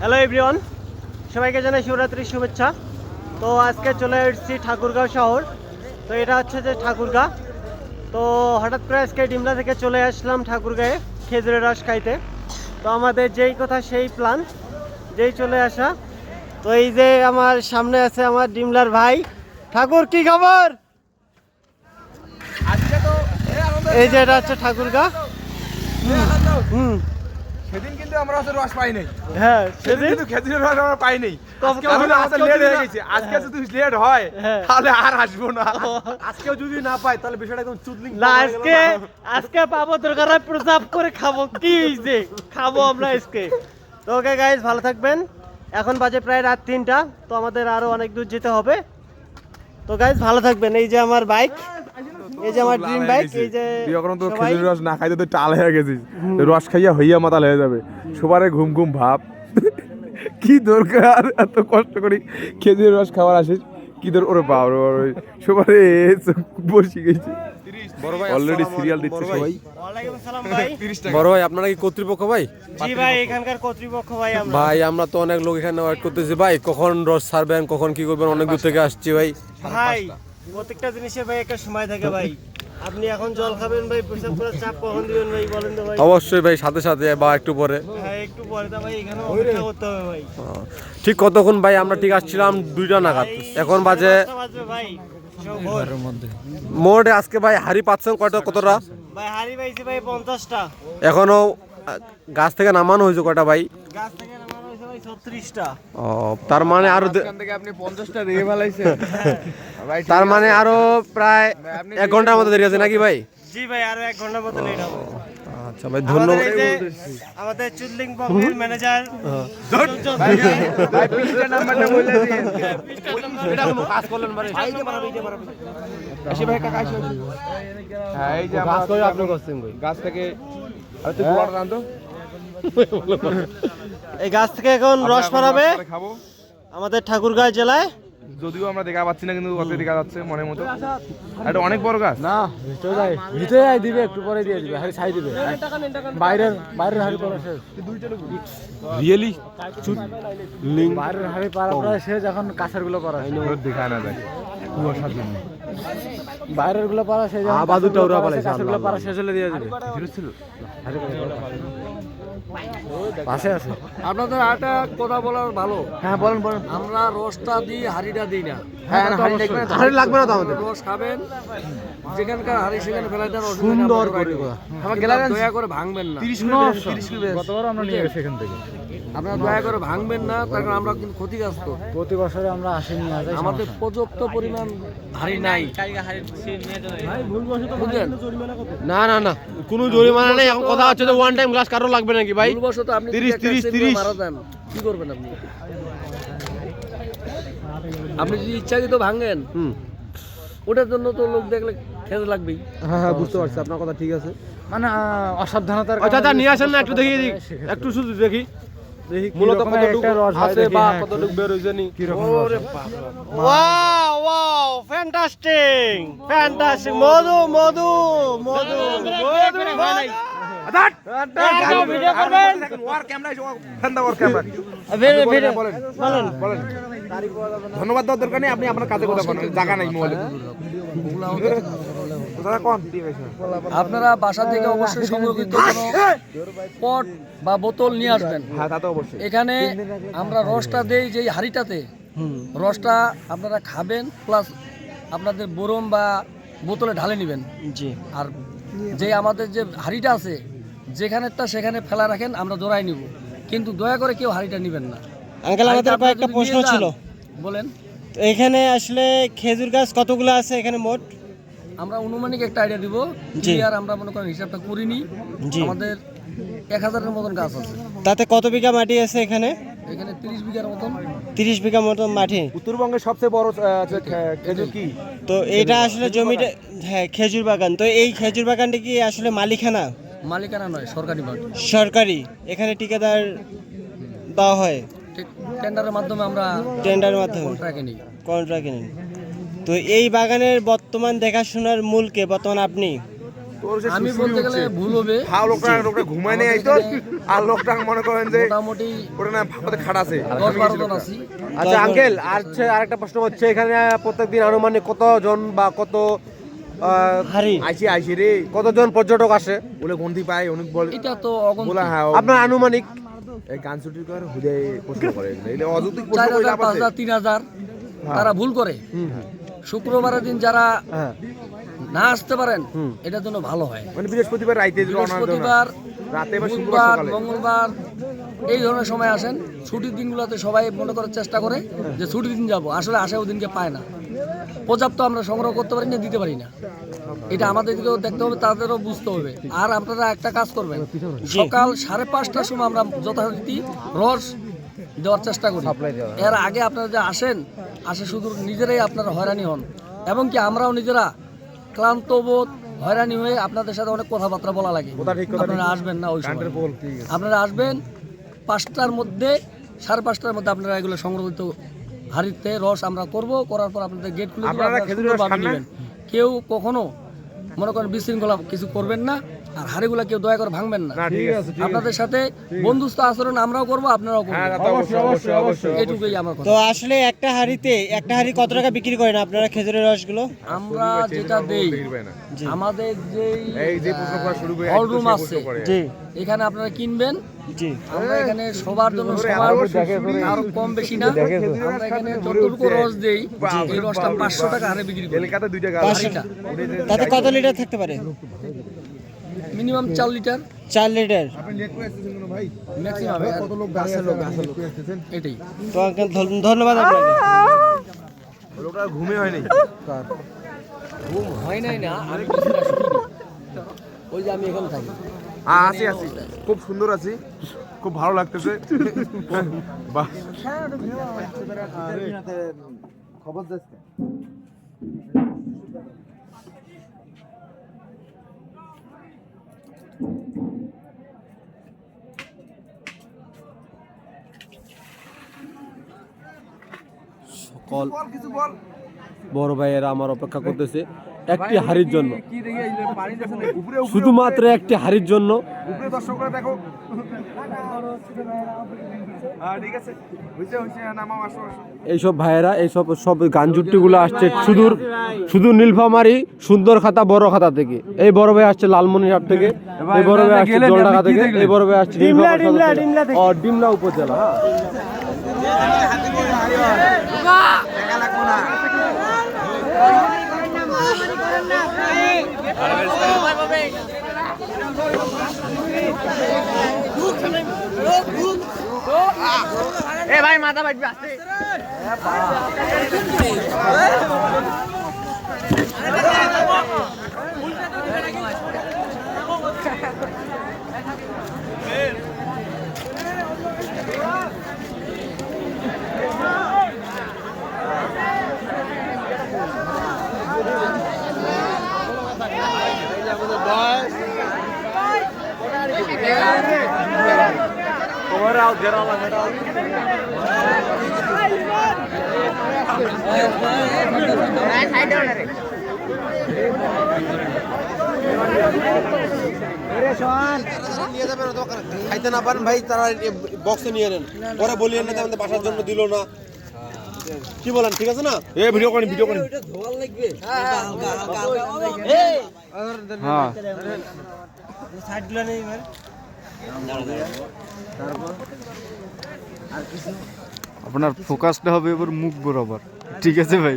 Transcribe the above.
Hello everyone, সবাইকে জানাই শিবরাত্রির শুভেচ্ছা। তো আজকে চলে এসেছি ঠাকুরগাঁও শহর। তো এটা হচ্ছে যে ঠাকুরগাঁ। তো হঠাৎ করে আজকে ডিমলা থেকে চলে আসলাম ঠাকুরগাঁয়ে খেজুরের রস খাইতে। তো আমাদের যেই কথা সেই প্ল্যান, যেই চলে আসা। তো এই যে আমার সামনে আছে আমার ডিমলার ভাই ঠাকুর, কি খবর? এই যে এটা হচ্ছে ঠাকুরগাঁ। সেদিন কিন্তু আমরা রস পাই নাই। হ্যাঁ, সেদিন কিন্তু খেজুরের রস আমরা পাই নাই। আজকে লেট হয়ে গেছে। আজকে যদি লেট হয় তাহলে আর আসবো না। আজকেও যদি না পাই তাহলে বিষয়টা একদম চুদলিং না, আজকে পাবো, দরকার হয় প্রসাব করে খাবো। কি হইছে, খাবো আমরা আজকে। তো ওকে গাইস, ভালো থাকবেন। এখন বাজে প্রায় রাত 3টা। তো আমাদের আরো অনেক দূর যেতে হবে। তো গাইস ভালো থাকবেন। এই যে আমার বাইক, এই যে আমার ড্রিম বাইক। এই যে এখন তো খেজুরের রস না খাইতে তো টাল হয়ে গেছিস। রস খাইয়া হইয়া মাতাল হয়ে যাবে। সবারে ঘুম ঘুম ভাব। কি দরকার এত কষ্ট করি খেজুরের রস খাবার আসিস? কি দরকার? ওরে বাপ রে বাপ, সবারে বসে গেছি। বড় ভাই অলরেডি সিরিয়াল দিচ্ছে সবাই। ওয়ালাইকুম আসসালাম ভাই। বড় ভাই, আপনারা কি কর্তৃপক্ষ ভাই? জি ভাই, এখানকার কর্তৃপক্ষ ভাই। আমরা ভাই আমরা তো অনেক লোক এখানে ওয়েট করতেছি ভাই, কখন রস ছাড়বেন, কখন কি করবেন, অনেক দূর থেকে আসছি ভাই। ভাই প্রত্যেকটা জিনিসের ভাই একটা সময় থাকে ভাই। আপনি এখন জল খাবেন ভাই, প্রসাব করে চাপ কখন দিবেন ভাই বলেন তো ভাই? অবশ্যই ভাই, সাথে সাথে বা একটু পরে। হ্যাঁ, একটু পরে তো ভাই এখানে অপেক্ষা করতে হবে ভাই। ঠিক কতক্ষণ ভাই? আমরা ঠিক আসছিলাম 2টা নাগাদ, এখন বাজে ভাই ভোর। মোট আজকে ভাই হাড়ি পাচ্ছেন কতটা? ভাই হারি পাইছি ভাই 50টা। এখনো গাছ থেকে নামানো হয়েছে কয়টা ভাই? গাছ থেকে নামানো হয়েছে ভাই 36টা। ও, তার মানে আরো এখান থেকে আপনি 50টা দিয়ে ফেলাইছেন। তার মানে আরো প্রায় 1 ঘন্টার মতো দেরি আছে নাকি ভাই? জি ভাই, আরো 1 ঘন্টার মতো লেট হবে। আচ্ছা ভাই, ধন্যবাদ। আমাদের এই যে আমাদের চুদলিং বকের ম্যানেজার ভাই পিস্টা নাম্বারটা বলে দিন। এটা কোনো কাজ করলেন ভাই? আসি ভাই, কাকা আসি। হ্যাঁ, এই যে কাজ করে আপনি করছেন ভাই। গাছ থেকে আরে তুই গোড়া টান তো। এই গাছ থেকে এখন রস পড়াবে খাবো। আমাদের ঠাকুরগাঁও জেলায়। যদিও আমরা দেখা পাচ্ছি না, কিন্তু অত দেখা যাচ্ছে মনের মতো। এটা অনেক বড় গাছ। না, ভিতরে যাই দিবে, একটু পরে দিয়ে দিবে, হাড়ি ছাই দিবে। বাইরের হাড়ি পড়া শেষ। রিয়েলি বাইরের হাড়ি পাড়া প্রায় শেষ, এখন কাছের গুলো পড়া শেষ। দেখা না যায় কুয়াশার জন্য। বাইরের গুলো পাড়া শেষ, বাদুটা ওরা পালাইছে, কাছের গুলো পাড়া শেষ হলে দিয়ে দিবে। পাশে আছে। আপনাদের আরেকটা কথা বলার ভালো। হ্যাঁ বলেন বলেন। আমরা রসটা দিই, হাড়িটা দিই না। হ্যাঁ, হাড়ি লাগবে না তো আমাদের। রস খাবেন, যেখানকার হাড়ি সেখানে ফেলাই দেন। সুন্দর করে আমার গেলারেন্স দয়া করে ভাঙবেন না। 30 গতবার আমরা নিয়ে গেছি এখান থেকে। আপনারা দয়া করে ভাঙবেন না, কারণ আমরা কিন্তু ক্ষতিগ্রস্ত। প্রতি বছরে আমরা আসি নিয়ে যাই। আমাদের পর্যাপ্ত পরিমাণ হাড়ি নাই। বুঝলেন? না না না, কোনো জরিমানা নেই। এখন কথা হচ্ছে যে ওয়ান টাইম গ্লাস কারো লাগবে নাকি ভাই? ভুলবশত আপনি 30 মারা দেন, কি করবেন আপনি? আপনি যদি ইচ্ছাকৃত ভাঙেন, ওটার জন্য তো লোক দেখলে খেতে লাগবেই। হ্যাঁ হ্যাঁ, বুঝতে পারছি আপনার কথা, ঠিক আছে। মানে অসাবধানতার আচ্ছা আচ্ছা, নিয়ে আসেন না, একটু দেখি একটু শুধু দেখি মূলত কতটুকু আছে বা কতটুকু বের হইছে নি। Wow wow, fantastic fantastic. মধু মধু মধু ভিডিও করবেন? বলেন। ধন্যবাদ দেওয়ার দরকার নেই, আপনি আপনার কাজে কথা বলেন। জায়গা নাই মোবাইলে। আপনারা বাসা থেকে অবশ্যই সংরক্ষিত কোনো পট বা বোতল নিয়ে আসবেন। হ্যাঁ, তা তো অবশ্যই। এখানে আমরা রসটা দেই যে হাঁড়িটাতে, রসটা আপনারা খাবেন, প্লাস আপনাদের বোরম বা বোতলে ঢালে নেবেন। জি। আর যে আমাদের যে হাঁড়িটা আছে, যেখানেরটা সেখানে ফেলা রাখেন, আমরা জোড়াই নিব, কিন্তু দয়া করে কেউ হাঁড়িটা নেবেন না। আঙ্কেল, আমাদের কয়েকটা প্রশ্ন ছিল। বলেন। তো এখানে আসলে খেজুর গাছ কতগুলো আছে এখানে মোট? আমরা অনুমানিক একটা আইডিয়া দিব। জি। আর আমরা মনে করেন হিসাবটা করিনি। জি। আমাদের 1000-এর মতন গাছ আছে। তাতে কত বিঘা মাটি আছে এখানে? এখানে 30 বিঘার মতন। 30 বিঘা মতো মাটি। উত্তরবঙ্গের সবচেয়ে বড় খেজুর কি? তো এটা আসলে জমিটা, হ্যাঁ, খেজুর বাগান। তো এই খেজুর বাগানটা কি আসলে মালিকানা? মালিকানা নয়, সরকারি বাগান। সরকারি। এখানে ঠিকাদার দেওয়া হয় টেন্ডারের মাধ্যমে, আমরা টেন্ডারের মাধ্যমে কন্ট্রাক্টে নিই। কন্ট্রাক্টে নিন। তো এই বাগানের বর্তমান দেখাশোনার মূল কে? বর্তমান আপনি? তোর সে আমি সুসুরি বলতে গেলে উঠছে। ভুল হবে। হাও লোকটা ঘুমায় নেই আইতো আর লোকটা মনে করেন যে মোটামুটি ওটা না ভাবতে খাট আছে 10-12 জন আছি। আচ্ছা আঙ্কেল, আরেকটা প্রশ্ন হচ্ছে, এখানে প্রত্যেকদিন আনুমানিক কতজন বা কত আইছি রে কতজন পর্যটক আসে বলে গন্তি পায় অনেক বল এটা তো অগন্তি। বলা হ্যাঁ আপনার আনুমানিক? এই গান ছুটির করে হুদে প্রশ্ন করে এটা অযৌক্তিক প্রশ্ন 4,000, কইলা আছে 5,000, 3,000 তারা ভুল করে। শুক্রবারের দিন যারা হ্যাঁ না আসতে পারেন এটার জন্য ভালো হয়। মানে বৃহস্পতিবার রাইতে বৃহস্পতিবার, রাতে বা শুক্রবার বুধবার, সকালে মঙ্গলবার এই ধরনের সময় আসেন। ছুটির দিনগুলোতে সবাই মনে করার চেষ্টা করে যে ছুটির দিন যাব, আসলে আসে ওই দিনকে পায় না। পর্যাপ্ত আমরা সংগ্রহ করতে পারি না, দিতে পারি না। এটা আমাদেরকেও দেখতে হবে, তাদেরও বুঝতে হবে। আর আপনারা একটা কাজ করবেন, সকাল 5:30টার সময় আমরা যথারীতি রস দেওয়ার চেষ্টা করি। এর আগে আপনারা যে আসে শুধু নিজেরাই আপনারা হয়রানি হন, এবং কি আমরাও নিজেরা ক্লান্ত বোধ হয়রানি হয়ে আপনাদের সাথে অনেক কথাবার্তা বলা লাগে। আপনারা আসবেন না ওই সময়, আপনারা আসবেন 5টার মধ্যে, 5:30টার মধ্যে আপনারা এগুলো সংগ্রহিত হাড়িতে রস আমরা করব, করার পর আপনাদের গেট খুলে দেব, আপনারা খেজুরের রস খান না? নেবেন। কেউ কখনো মনে করেন বিশৃঙ্খলা কিছু করবেন না, আর হাড়িগুলা কেউ দয়া করে ভাঙবেন না। না ঠিক আছে আপনাদের সাথে বন্ধুত্ব আচরণ আমরাও করব, আপনারাও হ্যাঁ করবেন। অবশ্যই এইটুকুই আমার কথা। তো আসলে একটা হাড়ি কত টাকা বিক্রি করেন আপনারা খেজুরের রসগুলো? আমরা যেটা দেই, আমাদের এই যে প্রশ্ন করা শুরু করে হল রুম আছে, জি এখানে আপনারা কিনবেন। জি আমরা এখানে সবার জন্য সবার আরো কম বেশি না, আমরা এখানে যতটুকু রস দেই এই রসটা 500 টাকা হারে বিক্রি করি। এলাকাতে 2 টাকা হাঁড়িটা তাতে কত লিটার থাকতে পারে? Minimum 4 litre 4 litre. ম্যাক্সিমাম এটাই। তো আঙ্কেল ধন্যবাদ আপনাকে। লোকটা ঘুমে হয়নি ঘুম হয় নাই না, আমি কিছুটা শুনি। ওই যে আমি এখানে থাকি। আছি খুব সুন্দর আছি, খুব ভালো লাগতেছে বাহ সকল বড় ভাইয়েরা আমার অপেক্ষা করতেছে একটি হাড়ির জন্য, শুধুমাত্র একটি হাড়ির জন্য। উপরে দর্শকরা দেখো ঠিক আছে হইছে নামাও আসো এইসব ভাইয়েরা সব গানজুট্টিগুলো আসছে শুধু নীলফামারী সুন্দর খাতা বড় খাতা থেকে। এই বড় ভাই আসছে লালমনিরহাট থেকে, এই বড় ভাই আসছে জলঢাকা থেকে, এই বড় ভাই আসছে ডিমলা উপজেলা। ভাই মাথা বাজবে আসতে। খাইতে না পারেন ভাই, তারা বক্সে নিয়ে নেন, পরে বলিয়ে না আমাদের বাসার জন্য দিল না। কি বলেন, ঠিক আছে না? এ ভিডিও করি হ্যাঁ সাইডগুলো নেই এবার। আপনার ফোকাসটা হবে এবার মুখ বরাবর, ঠিক আছে ভাই?